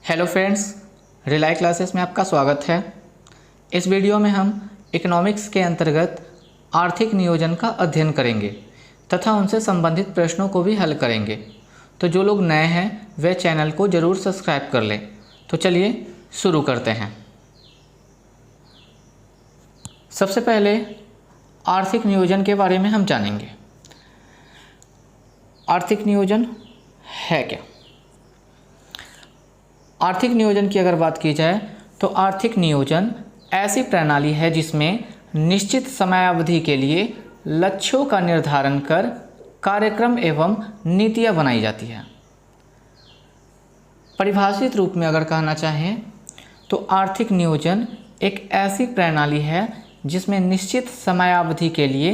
Hello friends, rely classes में आपका स्वागत है। इस वीडियो में हम इकोनॉमिक्स के अंतर्गत आर्थिक नियोजन का अध्ययन करेंगे तथा उनसे संबंधित प्रश्नों को भी हल करेंगे। तो जो लोग नए हैं वे चैनल को ज़रूर सब्सक्राइब कर लें। तो चलिए शुरू करते हैं। सबसे पहले आर्थिक नियोजन के बारे में हम जानेंगे। आर्थिक नियोजन है क्या? आर्थिक नियोजन की अगर बात की जाए तो आर्थिक नियोजन ऐसी प्रणाली है जिसमें निश्चित समयावधि के लिए लक्ष्यों का निर्धारण कर कार्यक्रम एवं नीतियाँ बनाई जाती हैं। परिभाषित रूप में अगर कहना चाहें तो आर्थिक नियोजन एक ऐसी प्रणाली है जिसमें निश्चित समयावधि के लिए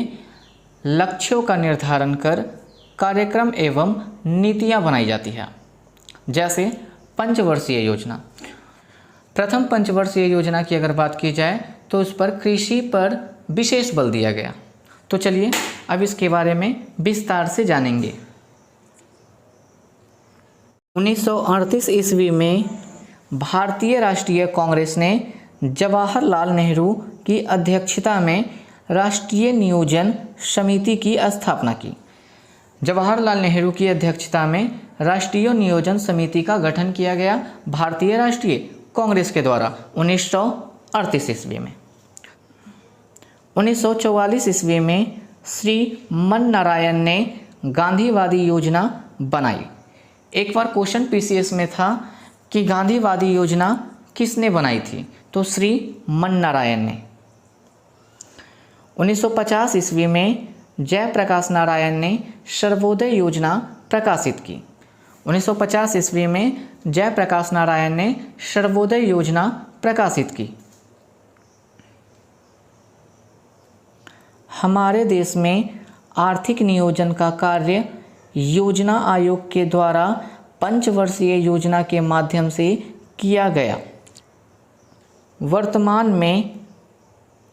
लक्ष्यों का निर्धारण कर कार्यक्रम एवं नीतियाँ बनाई जाती है। जैसे पंचवर्षीय योजना। प्रथम पंचवर्षीय योजना की अगर बात की जाए तो उस पर कृषि पर विशेष बल दिया गया। तो चलिए अब इसके बारे में विस्तार से जानेंगे। 1938 ईस्वी में भारतीय राष्ट्रीय कांग्रेस ने जवाहरलाल नेहरू की अध्यक्षता में राष्ट्रीय नियोजन समिति की स्थापना की। जवाहरलाल नेहरू की अध्यक्षता में राष्ट्रीय नियोजन समिति का गठन किया गया भारतीय राष्ट्रीय कांग्रेस के द्वारा 1938 ईस्वी में। 1944 ईस्वी में श्री मन नारायण ने गांधीवादी योजना बनाई। एक बार क्वेश्चन पीसीएस में था कि गांधीवादी योजना किसने बनाई थी, तो श्री मन नारायण ने। 1950 ईस्वी में जयप्रकाश नारायण ने सर्वोदय योजना प्रकाशित की। 1950 ईस्वी में जयप्रकाश नारायण ने सर्वोदय योजना प्रकाशित की। हमारे देश में आर्थिक नियोजन का कार्य योजना आयोग के द्वारा पंचवर्षीय योजना के माध्यम से किया गया। वर्तमान में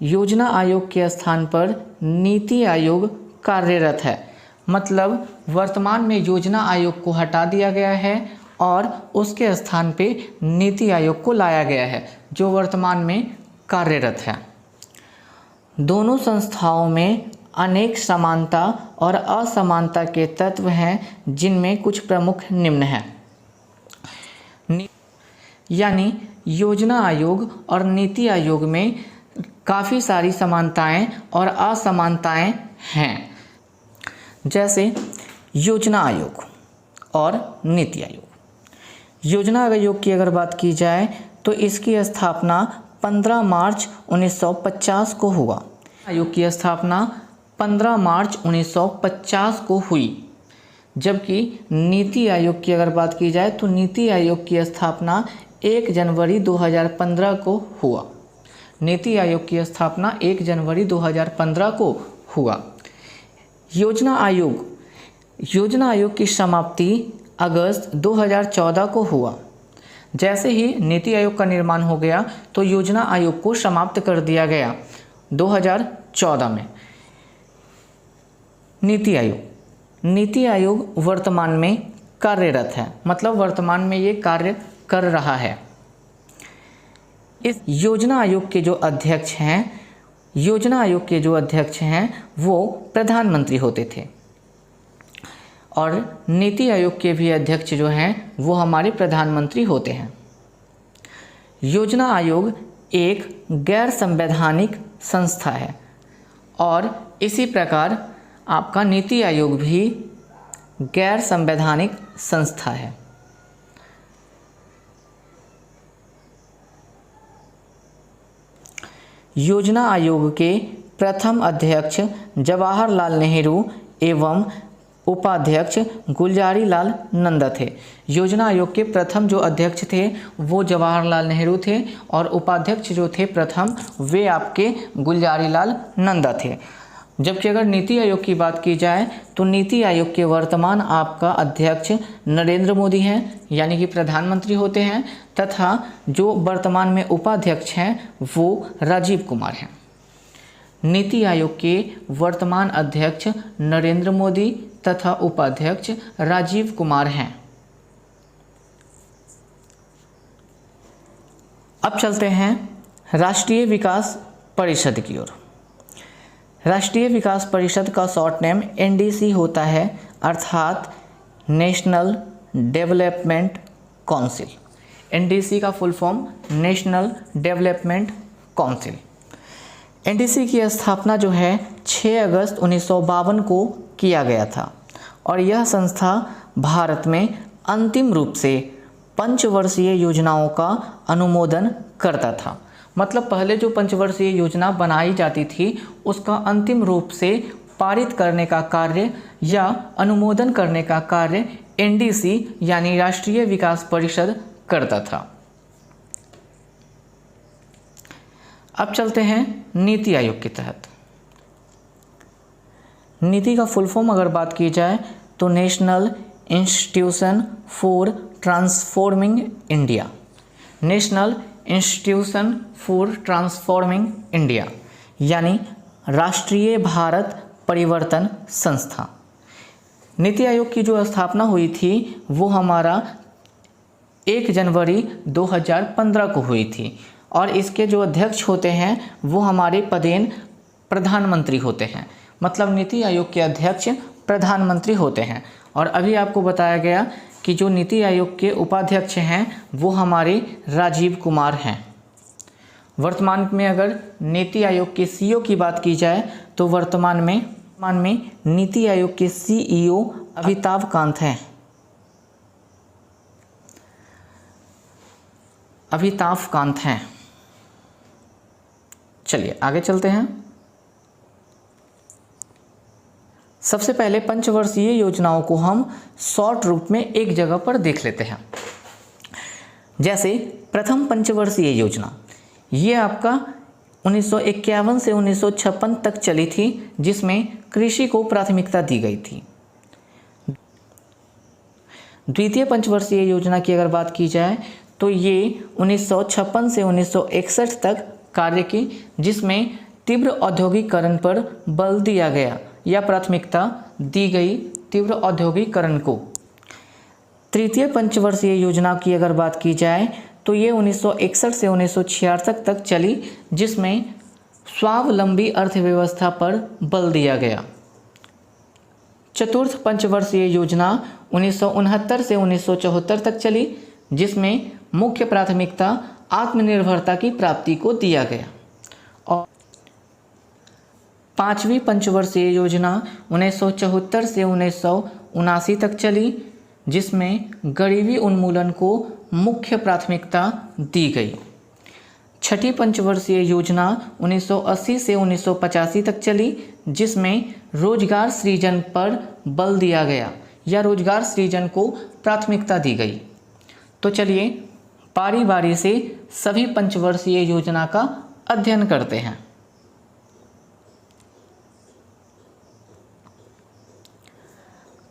योजना आयोग के स्थान पर नीति आयोग कार्यरत है। मतलब वर्तमान में योजना आयोग को हटा दिया गया है और उसके स्थान पे नीति आयोग को लाया गया है जो वर्तमान में कार्यरत है। दोनों संस्थाओं में अनेक समानता और असमानता के तत्व हैं जिनमें कुछ प्रमुख निम्न हैं। यानी योजना आयोग और नीति आयोग में काफ़ी सारी समानताएं और असमानताएं हैं। जैसे योजना आयोग और नीति आयोग। योजना आयोग की अगर बात की जाए तो इसकी स्थापना 15 मार्च 1950 को हुआ। आयोग की स्थापना 15 मार्च 1950 को हुई। जबकि नीति आयोग की अगर बात की जाए तो नीति आयोग की स्थापना 1 जनवरी 2015 को हुआ। नीति आयोग की स्थापना 1 जनवरी 2015 को हुआ। योजना आयोग की समाप्ति अगस्त 2014 को हुआ। जैसे ही नीति आयोग का निर्माण हो गया तो योजना आयोग को समाप्त कर दिया गया 2014 में। नीति आयोग वर्तमान में कार्यरत है, मतलब वर्तमान में ये कार्य कर रहा है। इस योजना आयोग के जो अध्यक्ष हैं वो प्रधानमंत्री होते थे और नीति आयोग के भी अध्यक्ष जो हैं वो हमारे प्रधानमंत्री होते हैं। योजना आयोग एक गैर संवैधानिक संस्था है और इसी प्रकार आपका नीति आयोग भी गैर संवैधानिक संस्था है। योजना आयोग के प्रथम अध्यक्ष जवाहरलाल नेहरू एवं उपाध्यक्ष गुलजारीलाल नंदा थे। योजना आयोग के प्रथम जो अध्यक्ष थे वो जवाहरलाल नेहरू थे और उपाध्यक्ष जो थे प्रथम वे आपके गुलजारीलाल नंदा थे। जबकि अगर नीति आयोग की बात की जाए तो नीति आयोग के वर्तमान आपका अध्यक्ष नरेंद्र मोदी हैं, यानी कि प्रधानमंत्री होते हैं, तथा जो वर्तमान में उपाध्यक्ष हैं वो राजीव कुमार हैं। नीति आयोग के वर्तमान अध्यक्ष नरेंद्र मोदी तथा उपाध्यक्ष राजीव कुमार हैं। अब चलते हैं राष्ट्रीय विकास परिषद की ओर। राष्ट्रीय विकास परिषद का शॉर्ट नेम NDC होता है, अर्थात नेशनल डेवलपमेंट काउंसिल। NDC का full form national development council. NDC की स्थापना जो है 6 अगस्त 1952 को किया गया था और यह संस्था भारत में अंतिम रूप से पंचवर्षीय योजनाओं का अनुमोदन करता था। मतलब पहले जो पंचवर्षीय योजना बनाई जाती थी उसका अंतिम रूप से पारित करने का कार्य या अनुमोदन करने का कार्य NDC यानी राष्ट्रीय विकास परिषद करता था। अब चलते हैं नीति आयोग के तहत। नीति का फुल फॉर्म अगर बात की जाए तो national institution for transforming India. National institution for transforming India यानी राष्ट्रीय भारत परिवर्तन संस्था। नीति आयोग की जो स्थापना हुई थी वो हमारा 1 जनवरी 2015 को हुई थी और इसके जो अध्यक्ष होते हैं वो हमारे पदेन प्रधानमंत्री होते हैं। मतलब नीति आयोग के अध्यक्ष प्रधानमंत्री होते हैं। और अभी आपको बताया गया कि जो नीति आयोग के उपाध्यक्ष हैं वो हमारे राजीव कुमार हैं। वर्तमान में अगर नीति आयोग के CEO की बात की जाए तो वर्तमान में नीति आयोग के CEO अमिताभ कांत हैं। अमिताभ कांत हैं। चलिए आगे चलते हैं। सबसे पहले पंचवर्षीय योजनाओं को हम शॉर्ट रूप में एक जगह पर देख लेते हैं। जैसे प्रथम पंचवर्षीय योजना, ये आपका 1951 से 1956 तक चली थी, जिसमें कृषि को प्राथमिकता दी गई थी। द्वितीय पंचवर्षीय योजना की अगर बात की जाए तो ये 1956 से 1961 तक कार्य की, जिसमें तीव्र औद्योगिकरण पर बल दिया गया या प्राथमिकता दी गई तीव्र औद्योगिकरण को। तृतीय पंचवर्षीय योजना की अगर बात की जाए तो ये 1961 से 1966 तक चली, जिसमें स्वावलंबी अर्थव्यवस्था पर बल दिया गया। चतुर्थ पंचवर्षीय योजना 1969 से 1974 तक चली, जिसमें मुख्य प्राथमिकता आत्मनिर्भरता की प्राप्ति को दिया गया। और पांचवी पंचवर्षीय योजना 1974 से 1979 तक चली, जिसमें गरीबी उन्मूलन को मुख्य प्राथमिकता दी गई। छठी पंचवर्षीय योजना 1980 से 1985 तक चली, जिसमें रोजगार सृजन पर बल दिया गया या रोजगार सृजन को प्राथमिकता दी गई। तो चलिए बारी बारी से सभी पंचवर्षीय योजना का अध्ययन करते हैं।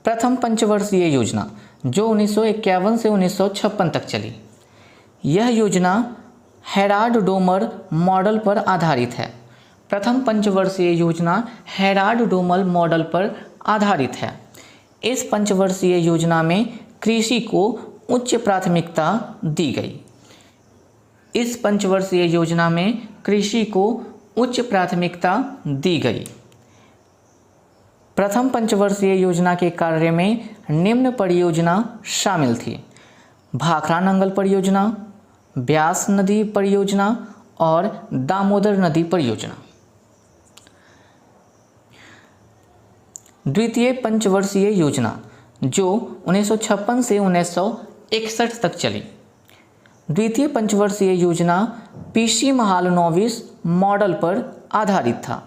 प्रथम पंचवर्षीय योजना जो 1951 से 1956 तक चली, यह योजना हेराल्ड डोमर मॉडल पर आधारित है। प्रथम पंचवर्षीय योजना हेराल्ड डोमर मॉडल पर आधारित है। इस पंचवर्षीय योजना में कृषि को उच्च प्राथमिकता दी गई। इस पंचवर्षीय योजना में कृषि को उच्च प्राथमिकता दी गई। प्रथम पंचवर्षीय योजना के कार्य में निम्न परियोजना शामिल थी: भाखड़ा नंगल परियोजना, ब्यास नदी परियोजना और दामोदर नदी परियोजना। द्वितीय पंचवर्षीय योजना जो 1956 से 1961 तक चली। द्वितीय पंचवर्षीय योजना PC महालनोबिस मॉडल पर आधारित था।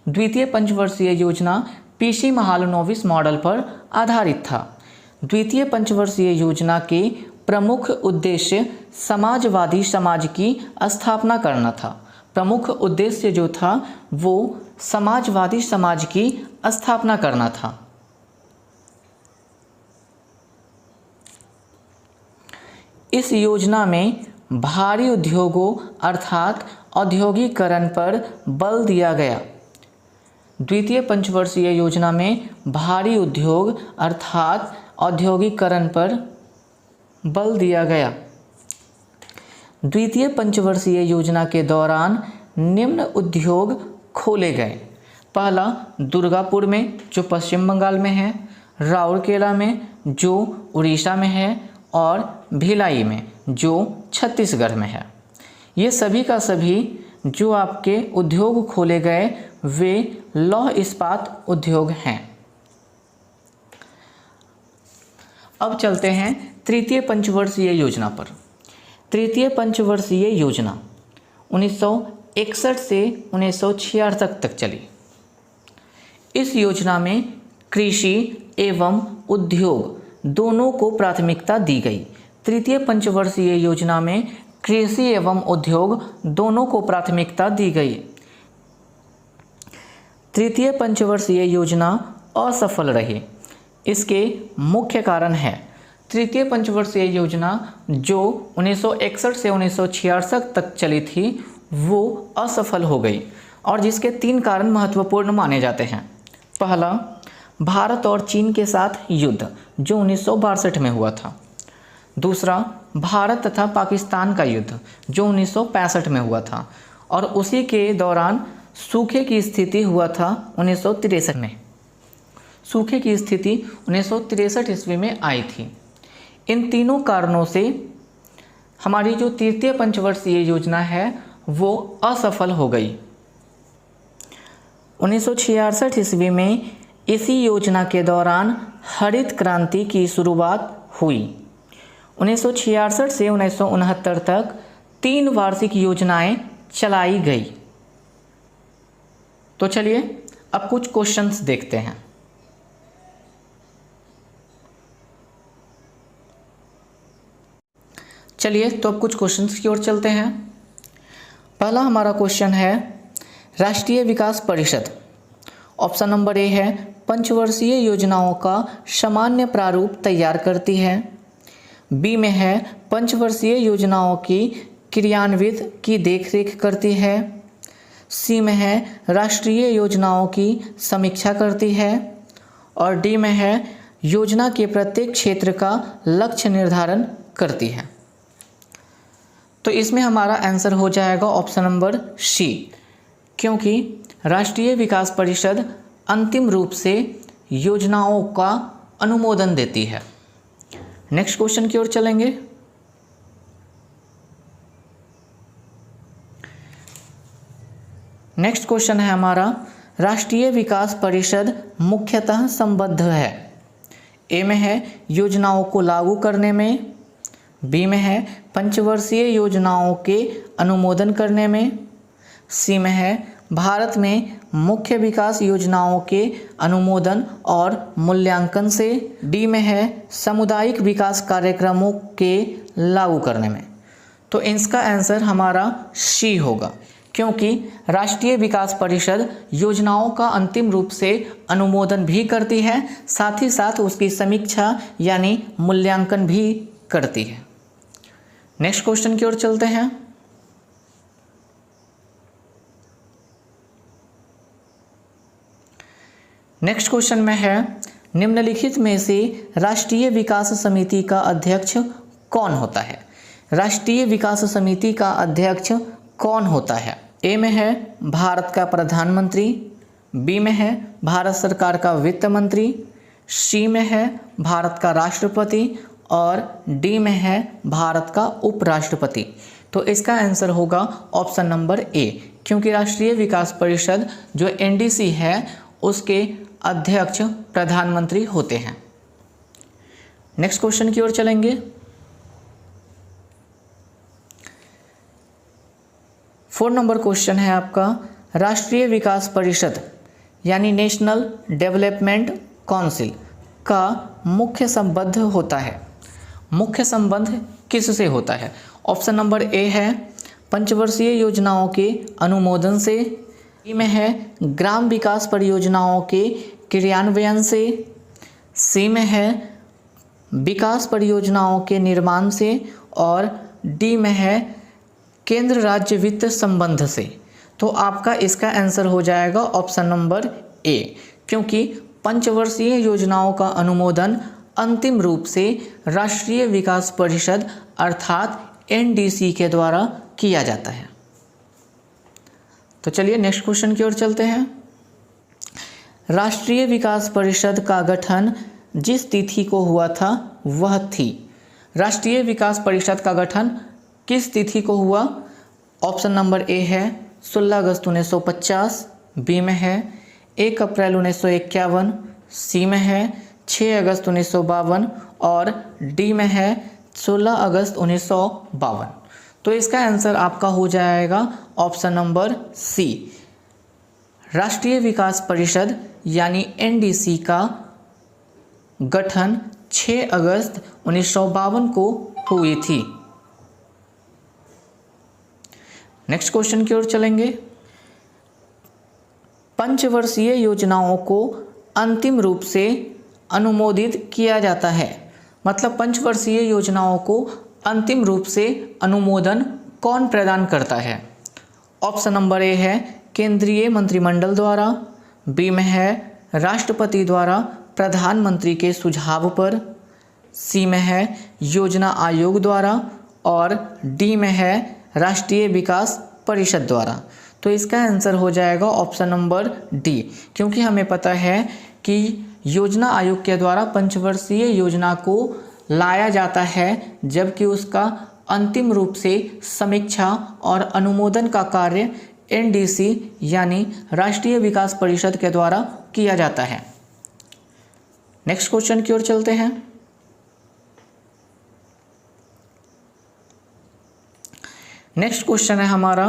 द्वितीय पंचवर्षीय योजना PC महालनोबिस मॉडल पर आधारित था। द्वितीय पंचवर्षीय योजना के प्रमुख उद्देश्य समाजवादी समाज की स्थापना करना था। प्रमुख उद्देश्य जो था वो समाजवादी समाज की स्थापना करना था। इस योजना में भारी उद्योगों अर्थात औद्योगिकरण पर बल दिया गया। द्वितीय पंचवर्षीय योजना में भारी उद्योग अर्थात औद्योगिकरण पर बल दिया गया। द्वितीय पंचवर्षीय योजना के दौरान निम्न उद्योग खोले गए। पहला दुर्गापुर में जो पश्चिम बंगाल में है, राउरकेला में जो उड़ीसा में है और भिलाई में जो छत्तीसगढ़ में है। ये सभी का सभी जो आपके उद्योग खोले गए वे लौह इस्पात उद्योग हैं। अब चलते हैं तृतीय पंचवर्षीय योजना पर। तृतीय पंचवर्षीय योजना 1961 से 1966 तक चली। इस योजना में कृषि एवं उद्योग दोनों को प्राथमिकता दी गई। तृतीय पंचवर्षीय योजना में कृषि एवं उद्योग दोनों को प्राथमिकता दी गई। तृतीय पंचवर्षीय योजना असफल रही। इसके मुख्य कारण है तृतीय पंचवर्षीय योजना जो 1961 से 1966 तक चली थी वो असफल हो गई और जिसके 3 कारण महत्वपूर्ण माने जाते हैं। पहला, भारत और चीन के साथ युद्ध जो 1962 में हुआ था। दूसरा, भारत तथा पाकिस्तान का युद्ध जो 1965 में हुआ था और उसी के दौरान सूखे की स्थिति हुआ था 1963 में। सूखे की स्थिति 1963 ईस्वी में आई थी। इन तीनों कारणों से हमारी जो तृतीय पंचवर्षीय योजना है वो असफल हो गई। 1966 ईस्वी में इसी योजना के दौरान हरित क्रांति की शुरुआत हुई। 1966 से 1969 तक 3 वार्षिक योजनाएं चलाई गई। तो चलिए अब कुछ क्वेश्चंस देखते हैं। चलिए तो अब कुछ क्वेश्चंस की ओर चलते हैं। पहला हमारा क्वेश्चन है, राष्ट्रीय विकास परिषद ऑप्शन नंबर ए है पंचवर्षीय योजनाओं का सामान्य प्रारूप तैयार करती है। बी में है पंचवर्षीय योजनाओं की क्रियान्वित की देखरेख करती है। सी में है राष्ट्रीय योजनाओं की समीक्षा करती है और डी में है योजना के प्रत्येक क्षेत्र का लक्ष्य निर्धारण करती है। तो इसमें हमारा आंसर हो जाएगा ऑप्शन नंबर सी, क्योंकि राष्ट्रीय विकास परिषद अंतिम रूप से योजनाओं का अनुमोदन देती है। नेक्स्ट क्वेश्चन की ओर चलेंगे। नेक्स्ट क्वेश्चन है हमारा, राष्ट्रीय विकास परिषद मुख्यतः संबद्ध है। ए में है योजनाओं को लागू करने में, बी में है पंचवर्षीय योजनाओं के अनुमोदन करने में, सी में है भारत में मुख्य विकास योजनाओं के अनुमोदन और मूल्यांकन से, डी में है सामुदायिक विकास कार्यक्रमों के लागू करने में। तो इसका आंसर हमारा सी होगा, क्योंकि राष्ट्रीय विकास परिषद योजनाओं का अंतिम रूप से अनुमोदन भी करती है, साथ ही साथ उसकी समीक्षा यानी मूल्यांकन भी करती है। नेक्स्ट क्वेश्चन की ओर चलते हैं। नेक्स्ट क्वेश्चन में है, निम्नलिखित में से राष्ट्रीय विकास समिति का अध्यक्ष कौन होता है? राष्ट्रीय विकास समिति का अध्यक्ष कौन होता है? ए में है भारत का प्रधानमंत्री, बी में है भारत सरकार का वित्त मंत्री, सी में है भारत का राष्ट्रपति और डी में है भारत का उपराष्ट्रपति। तो इसका आंसर होगा ऑप्शन नंबर ए, क्योंकि राष्ट्रीय विकास परिषद जो एनडीसी है उसके अध्यक्ष प्रधानमंत्री होते हैं। नेक्स्ट क्वेश्चन की ओर चलेंगे। 4 नंबर क्वेश्चन है आपका, राष्ट्रीय विकास परिषद यानी नेशनल डेवलपमेंट काउंसिल का मुख्य संबंध होता है। मुख्य संबंध किससे होता है? ऑप्शन नंबर ए है पंचवर्षीय योजनाओं के अनुमोदन से, बी में है ग्राम विकास परियोजनाओं के क्रियान्वयन से, सी में है विकास परियोजनाओं के निर्माण से और डी में है केंद्र राज्य वित्त संबंध से। तो आपका इसका आंसर हो जाएगा ऑप्शन नंबर ए, क्योंकि पंचवर्षीय योजनाओं का अनुमोदन अंतिम रूप से राष्ट्रीय विकास परिषद अर्थात एनडीसी के द्वारा किया जाता है। तो चलिए नेक्स्ट क्वेश्चन की ओर चलते हैं। राष्ट्रीय विकास परिषद का गठन जिस तिथि को हुआ था वह थी। राष्ट्रीय विकास परिषद का गठन किस तिथि को हुआ? ऑप्शन नंबर ए है 16 अगस्त 1950, बी में है 1 अप्रैल 1951, सी में है 6 अगस्त 1952 और डी में है 16 अगस्त 1952। तो इसका आंसर आपका हो जाएगा ऑप्शन नंबर सी। राष्ट्रीय विकास परिषद यानी एनडीसी का गठन 6 अगस्त 1952 को हुई थी। नेक्स्ट क्वेश्चन की ओर चलेंगे। पंचवर्षीय योजनाओं को अंतिम रूप से अनुमोदित किया जाता है। मतलब पंचवर्षीय योजनाओं को अंतिम रूप से अनुमोदन कौन प्रदान करता है? ऑप्शन नंबर ए है केंद्रीय मंत्रिमंडल द्वारा, बी में है राष्ट्रपति द्वारा प्रधानमंत्री के सुझाव पर, सी में है योजना आयोग द्वारा और डी में है राष्ट्रीय विकास परिषद द्वारा। तो इसका आंसर हो जाएगा ऑप्शन नंबर डी, क्योंकि हमें पता है कि योजना आयोग के द्वारा पंचवर्षीय योजना को लाया जाता है जबकि उसका अंतिम रूप से समीक्षा और अनुमोदन का कार्य एनडीसी यानी राष्ट्रीय विकास परिषद के द्वारा किया जाता है। नेक्स्ट क्वेश्चन की ओर चलते हैं। नेक्स्ट क्वेश्चन है हमारा,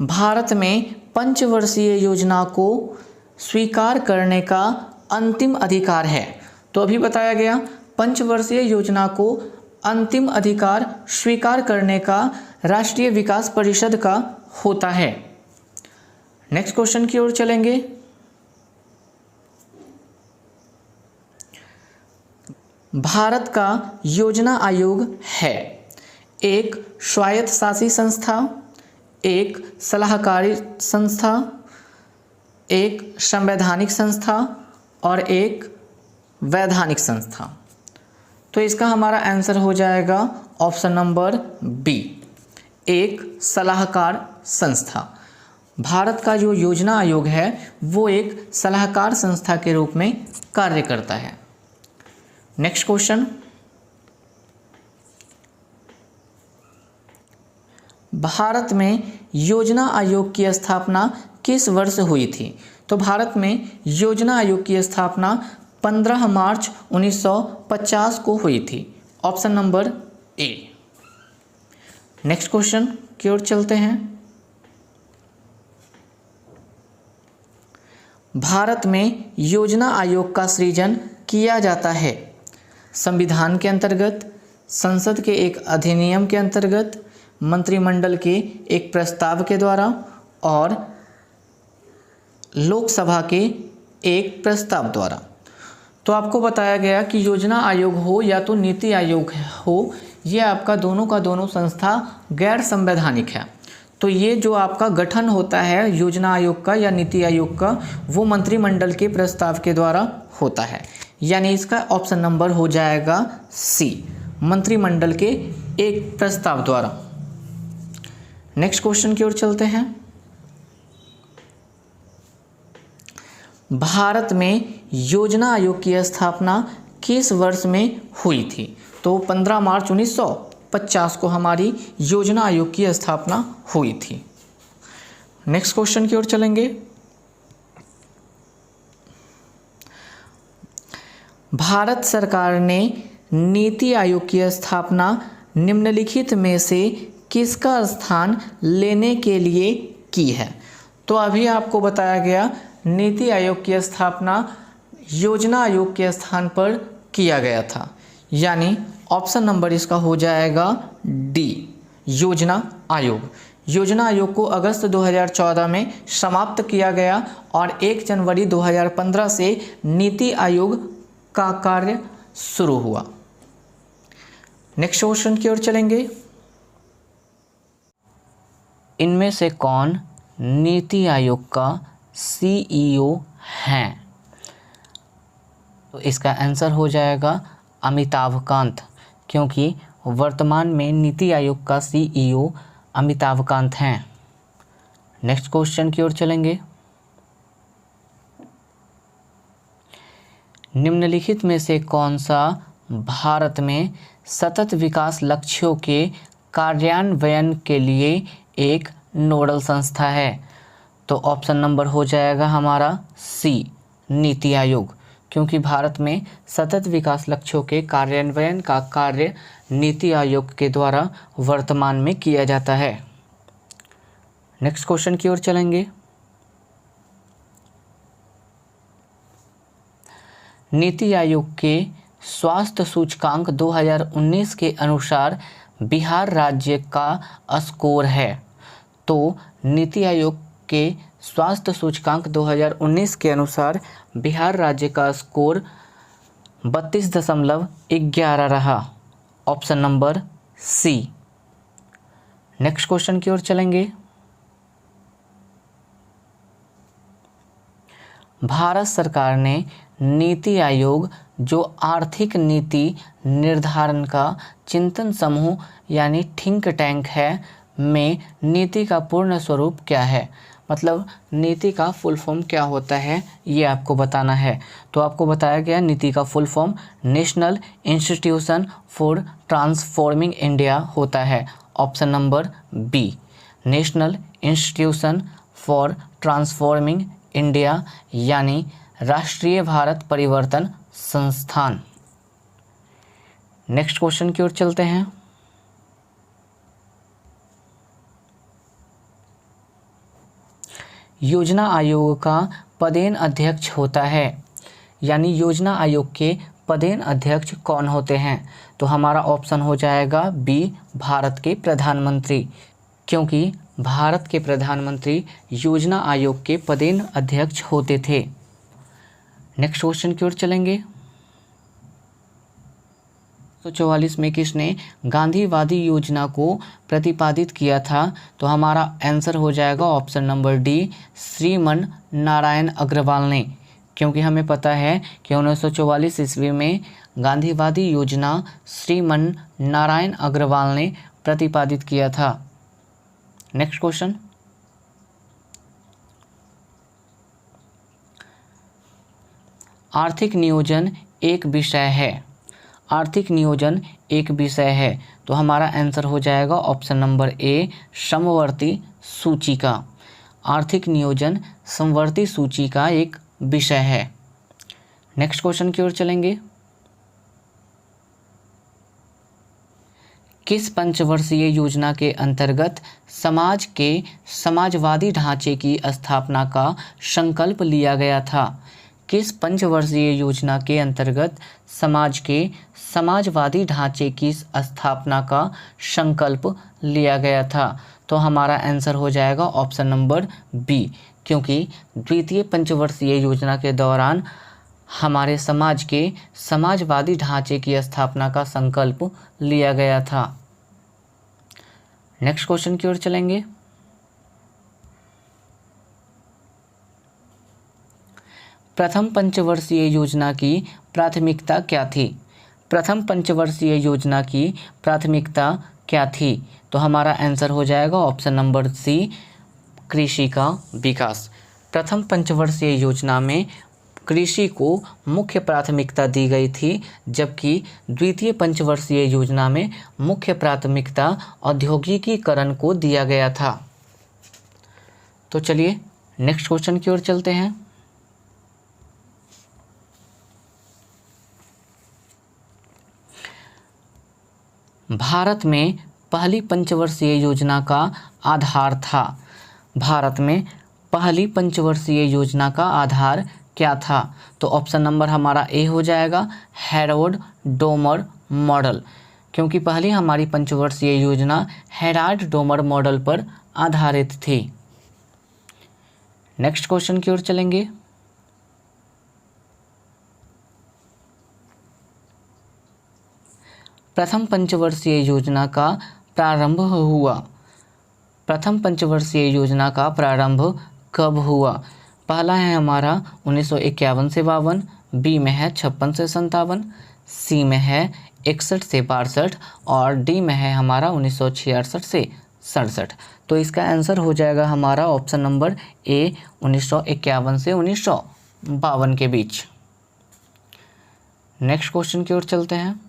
भारत में पंचवर्षीय योजना को स्वीकार करने का अंतिम अधिकार है। तो अभी बताया गया पंचवर्षीय योजना को अंतिम अधिकार स्वीकार करने का राष्ट्रीय विकास परिषद का होता है। नेक्स्ट क्वेश्चन की ओर चलेंगे। भारत का योजना आयोग है एक स्वायत्तशासी संस्था, एक सलाहकारी संस्था, एक संवैधानिक संस्था और एक वैधानिक संस्था। तो इसका हमारा आंसर हो जाएगा ऑप्शन नंबर बी, एक सलाहकार संस्था। भारत का जो योजना आयोग है वो एक सलाहकार संस्था के रूप में कार्य करता है। नेक्स्ट क्वेश्चन, भारत में योजना आयोग की स्थापना किस वर्ष हुई थी? तो भारत में योजना आयोग की स्थापना 15 मार्च 1950 को हुई थी। Option number A. Next question की ओर चलते हैं। भारत में योजना आयोग का सृजन किया जाता है संविधान के अंतर्गत, संसद के एक अधिनियम के अंतर्गत, मंत्रिमंडल के एक प्रस्ताव के द्वारा और लोकसभा के एक प्रस्ताव द्वारा। तो आपको बताया गया कि योजना आयोग हो या तो नीति आयोग हो, ये आपका दोनों का दोनों संस्था गैर संवैधानिक है। तो ये जो आपका गठन होता है योजना आयोग का या नीति आयोग का, वो मंत्रिमंडल के प्रस्ताव के द्वारा होता है, यानी इसका ऑप्शन नंबर हो जाएगा सी, मंत्रिमंडल के एक प्रस्ताव द्वारा। नेक्स्ट क्वेश्चन की ओर चलते हैं। भारत में योजना आयोग की स्थापना किस वर्ष में हुई थी? तो 15 मार्च 1950 को हमारी योजना आयोग की स्थापना हुई थी। नेक्स्ट क्वेश्चन की ओर चलेंगे। भारत सरकार ने नीति आयोग की स्थापना निम्नलिखित में से किसका स्थान लेने के लिए की है? तो अभी आपको बताया गया नीति आयोग की स्थापना योजना आयोग के स्थान पर किया गया था, यानी ऑप्शन नंबर इसका हो जाएगा डी, योजना आयोग। योजना आयोग को अगस्त 2014 में समाप्त किया गया और 1 जनवरी 2015 से नीति आयोग का कार्य शुरू हुआ। नेक्स्ट क्वेश्चन की ओर चलेंगे। इनमें से कौन नीति आयोग का सीईओ हैं? तो इसका आंसर हो जाएगा अमिताभ कांत, क्योंकि वर्तमान में नीति आयोग का CEO अमिताभ कांत हैं। नेक्स्ट क्वेश्चन की ओर चलेंगे। निम्नलिखित में से कौन सा भारत में सतत विकास लक्ष्यों के कार्यान्वयन के लिए एक नोडल संस्था है? तो ऑप्शन नंबर हो जाएगा हमारा सी, नीति आयोग, क्योंकि भारत में सतत विकास लक्ष्यों के कार्यान्वयन का कार्य नीति आयोग के द्वारा वर्तमान में किया जाता है। नेक्स्ट क्वेश्चन की ओर चलेंगे। नीति आयोग के स्वास्थ्य सूचकांक 2019 के अनुसार बिहार राज्य का स्कोर है। तो नीति आयोग के स्वास्थ्य सूचकांक 2019 के अनुसार बिहार राज्य का स्कोर 32.11 रहा। Option number C. Next question की ओर चलेंगे। भारत सरकार ने नीति आयोग, जो आर्थिक नीति निर्धारण का चिंतन समूह यानी थिंक टैंक है, में नीति का पूर्ण स्वरूप क्या है? मतलब नीति का फुल फॉर्म क्या होता है, ये आपको बताना है। तो आपको बताया गया नीति का full form national institution for transforming India होता है। Option number B, national institution for transforming India यानी राष्ट्रीय भारत परिवर्तन संस्थान। नेक्स्ट क्वेश्चन की ओर चलते हैं। योजना आयोग का पदेन अध्यक्ष होता है, यानी योजना आयोग के पदेन अध्यक्ष कौन होते हैं? तो हमारा ऑप्शन हो जाएगा बी, भारत के प्रधानमंत्री, क्योंकि भारत के प्रधानमंत्री योजना आयोग के पदेन अध्यक्ष होते थे। नेक्स्ट क्वेश्चन की ओर चलेंगे। 1944 में किसने गांधीवादी योजना को प्रतिपादित किया था? तो हमारा आंसर हो जाएगा option number D, Shriman Narayan Agarwal ने, क्योंकि हमें पता है कि 1944 ईस्वी में गांधीवादी योजना श्रीमन नारायण अग्रवाल ने प्रतिपादित किया था। Next question. आर्थिक नियोजन एक विषय है। आर्थिक नियोजन एक विषय है, तो हमारा आंसर हो जाएगा ऑप्शन नंबर ए, समवर्ती सूची का। आर्थिक नियोजन समवर्ती सूची का एक विषय है। नेक्स्ट क्वेश्चन की ओर चलेंगे। किस पंचवर्षीय योजना के अंतर्गत समाज के समाजवादी ढांचे की स्थापना का संकल्प लिया गया था? किस पंचवर्षीय योजना के अंतर्गत समाज के समाजवादी ढांचे की स्थापना का संकल्प लिया गया था? तो हमारा आंसर हो जाएगा ऑप्शन नंबर बी, क्योंकि द्वितीय पंचवर्षीय योजना के दौरान हमारे समाज के समाजवादी ढांचे की स्थापना का संकल्प लिया गया था। नेक्स्ट क्वेश्चन की ओर चलेंगे। प्रथम पंचवर्षीय योजना की प्राथमिकता क्या थी? प्रथम पंचवर्षीय योजना की प्राथमिकता क्या थी? तो हमारा आंसर हो जाएगा ऑप्शन नंबर सी, कृषि का विकास। प्रथम पंचवर्षीय योजना में कृषि को मुख्य प्राथमिकता दी गई थी, जबकि द्वितीय पंचवर्षीय योजना में मुख्य प्राथमिकता औद्योगिकीकरण को दिया गया था। तो चलिए नेक्स्ट क्वेश्चन की ओर चलते हैं। भारत में पहली पंचवर्षीय योजना का आधार था। भारत में पहली पंचवर्षीय योजना का आधार क्या था? तो ऑप्शन नंबर हमारा ए हो जाएगा, हेरोल्ड डोमर मॉडल, क्योंकि पहली हमारी पंचवर्षीय योजना हेराल्ड डोमर मॉडल पर आधारित थी। नेक्स्ट क्वेश्चन की ओर चलेंगे। प्रथम पंचवर्षीय योजना का प्रारंभ हुआ। प्रथम पंचवर्षीय योजना का प्रारंभ कब हुआ? पहला है हमारा 1951 से 52, बी में है 56 से 57, सी में है 1961 से 62 और डी में है हमारा 1966 से 67। तो इसका आंसर हो जाएगा हमारा ऑप्शन नंबर ए 1951 से 1952 के बीच। नेक्स्ट क्वेश्चन की ओर चलते हैं।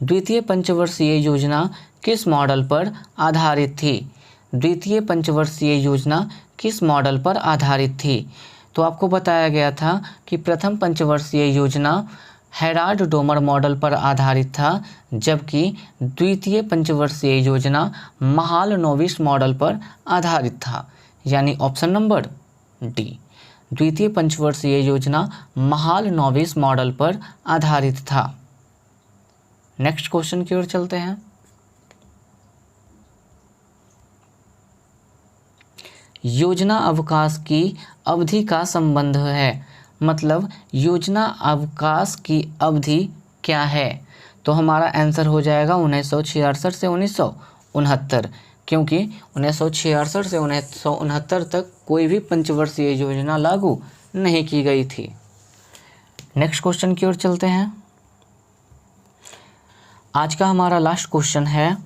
द्वितीय पंचवर्षीय योजना किस मॉडल पर आधारित थी? द्वितीय पंचवर्षीय योजना किस मॉडल पर आधारित थी? तो आपको बताया गया था कि प्रथम पंचवर्षीय योजना हेराल्ड डोमर मॉडल पर आधारित था, जबकि द्वितीय पंचवर्षीय योजना महालनोबिस मॉडल पर आधारित था, यानी ऑप्शन नंबर डी। द्वितीय पंचवर्षीय योजना महालनोबिस मॉडल पर आधारित था। नेक्स्ट क्वेश्चन की ओर चलते हैं। योजना अवकाश की अवधि का संबंध है, मतलब योजना अवकाश की अवधि क्या है? तो हमारा आंसर हो जाएगा 1966 से 1969, क्योंकि 1966 से 1969 तक कोई भी पंचवर्षीय योजना लागू नहीं की गई थी। नेक्स्ट क्वेश्चन की ओर चलते हैं। आज का हमारा लास्ट क्वेश्चन है,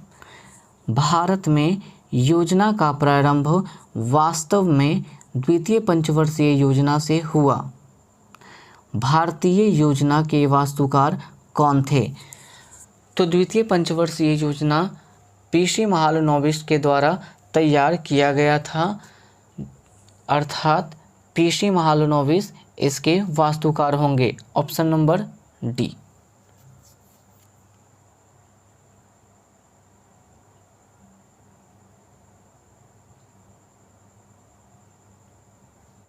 भारत में योजना का प्रारंभ वास्तव में द्वितीय पंचवर्षीय योजना से हुआ। भारतीय योजना के वास्तुकार कौन थे? तो द्वितीय पंचवर्षीय योजना पीसी महालनोबिस के द्वारा तैयार किया गया था, अर्थात पीसी महालनोबिस इसके वास्तुकार होंगे, ऑप्शन नंबर डी।